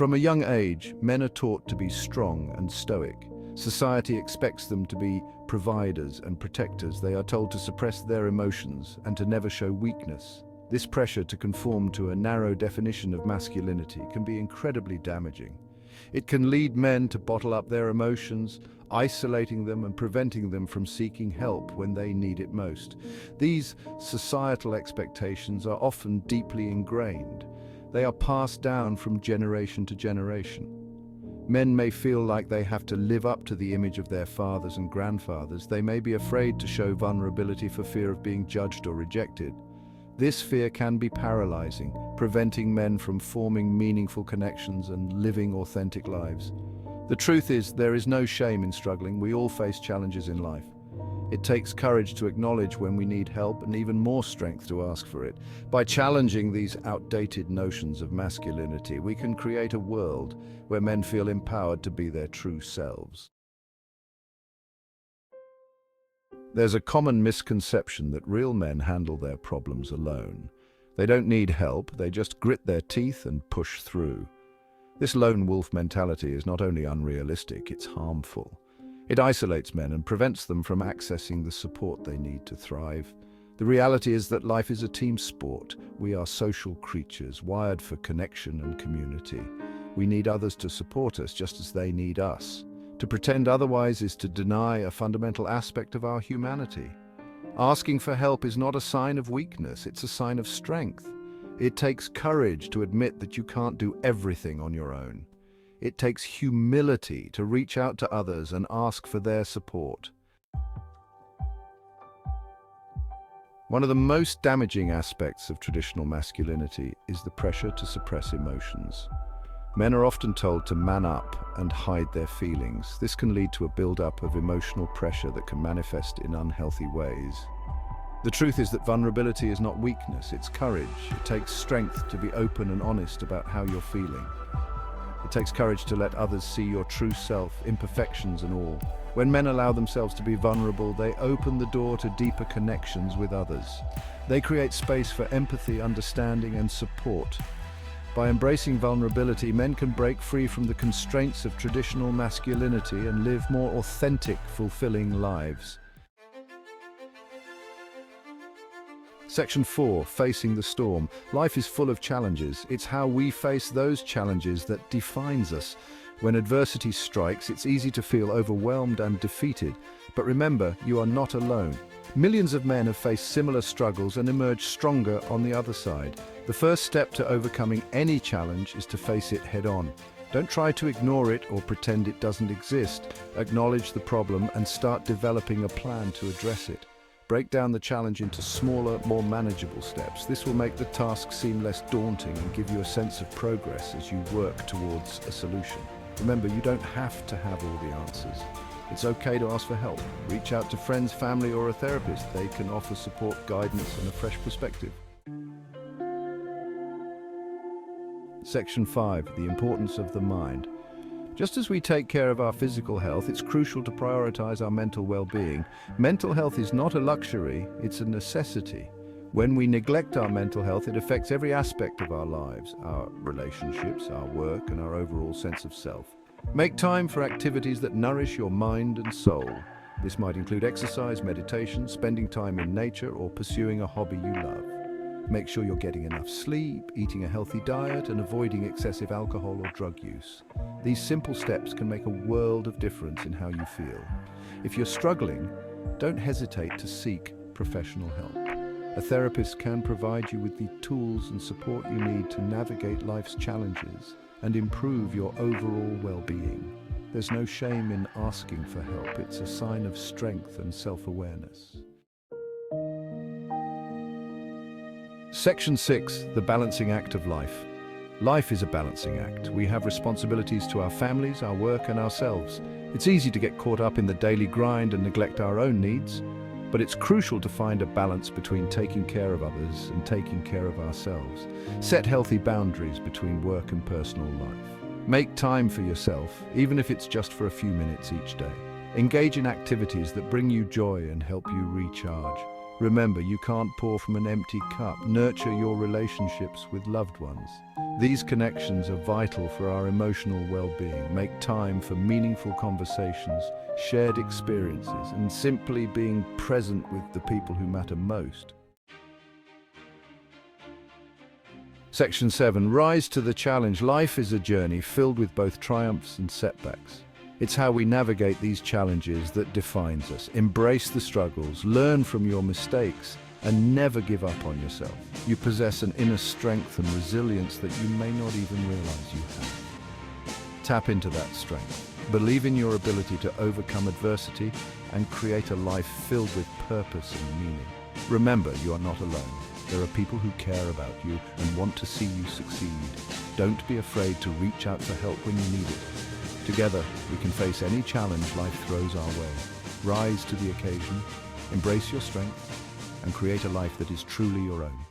From a young age, men are taught to be strong and stoic. Society expects them to be providers and protectors. They are told to suppress their emotions and to never show weakness. This pressure to conform to a narrow definition of masculinity can be incredibly damaging. It can lead men to bottle up their emotions, isolating them and preventing them from seeking help when they need it most. These societal expectations are often deeply ingrained. They are passed down from generation to generation. Men may feel like they have to live up to the image of their fathers and grandfathers. They may be afraid to show vulnerability for fear of being judged or rejected. This fear can be paralyzing, preventing men from forming meaningful connections and living authentic lives. The truth is, there is no shame in struggling. We all face challenges in life. It takes courage to acknowledge when we need help and even more strength to ask for it. By challenging these outdated notions of masculinity, we can create a world where men feel empowered to be their true selves. There's a common misconception that real men handle their problems alone. They don't need help, they just grit their teeth and push through. This lone wolf mentality is not only unrealistic, it's harmful. It isolates men and prevents them from accessing the support they need to thrive. The reality is that life is a team sport. We are social creatures, wired for connection and community. We need others to support us just as they need us. To pretend otherwise is to deny a fundamental aspect of our humanity. Asking for help is not a sign of weakness, it's a sign of strength. It takes courage to admit that you can't do everything on your own. It takes humility to reach out to others and ask for their support. One of the most damaging aspects of traditional masculinity is the pressure to suppress emotions. Men are often told to man up and hide their feelings. This can lead to a build-up of emotional pressure that can manifest in unhealthy ways. The truth is that vulnerability is not weakness, it's courage. It takes strength to be open and honest about how you're feeling. It takes courage to let others see your true self, imperfections and all. When men allow themselves to be vulnerable, they open the door to deeper connections with others. They create space for empathy, understanding and support. By embracing vulnerability, men can break free from the constraints of traditional masculinity and live more authentic, fulfilling lives. Section 4, Facing the Storm. Life is full of challenges. It's how we face those challenges that defines us. When adversity strikes, it's easy to feel overwhelmed and defeated. But remember, you are not alone. Millions of men have faced similar struggles and emerged stronger on the other side. The first step to overcoming any challenge is to face it head-on. Don't try to ignore it or pretend it doesn't exist. Acknowledge the problem and start developing a plan to address it. Break down the challenge into smaller, more manageable steps. This will make the task seem less daunting and give you a sense of progress as you work towards a solution. Remember, you don't have to have all the answers. It's okay to ask for help. Reach out to friends, family, or a therapist. They can offer support, guidance, and a fresh perspective. Section 5, The Importance of the Mind. Just as we take care of our physical health, it's crucial to prioritize our mental well-being. Mental health is not a luxury, it's a necessity. When we neglect our mental health, it affects every aspect of our lives, our relationships, our work, and our overall sense of self. Make time for activities that nourish your mind and soul. This might include exercise, meditation, spending time in nature, or pursuing a hobby you love. Make sure you're getting enough sleep, eating a healthy diet, and avoiding excessive alcohol or drug use. These simple steps can make a world of difference in how you feel. If you're struggling, don't hesitate to seek professional help. A therapist can provide you with the tools and support you need to navigate life's challenges and improve your overall well-being. There's no shame in asking for help. It's a sign of strength and self-awareness. Section 6, The Balancing Act of Life. Life is a balancing act. We have responsibilities to our families, our work, and ourselves. It's easy to get caught up in the daily grind and neglect our own needs, but it's crucial to find a balance between taking care of others and taking care of ourselves. Set healthy boundaries between work and personal life. Make time for yourself, even if it's just for a few minutes each day. Engage in activities that bring you joy and help you recharge. Remember, you can't pour from an empty cup. Nurture your relationships with loved ones. These connections are vital for our emotional well-being. Make time for meaningful conversations, shared experiences, and simply being present with the people who matter most. Section 7. Rise to the challenge. Life is a journey filled with both triumphs and setbacks. It's how we navigate these challenges that defines us. Embrace the struggles, learn from your mistakes, and never give up on yourself. You possess an inner strength and resilience that you may not even realize you have. Tap into that strength. Believe in your ability to overcome adversity and create a life filled with purpose and meaning. Remember, you are not alone. There are people who care about you and want to see you succeed. Don't be afraid to reach out for help when you need it. Together, we can face any challenge life throws our way. Rise to the occasion, embrace your strength, and create a life that is truly your own.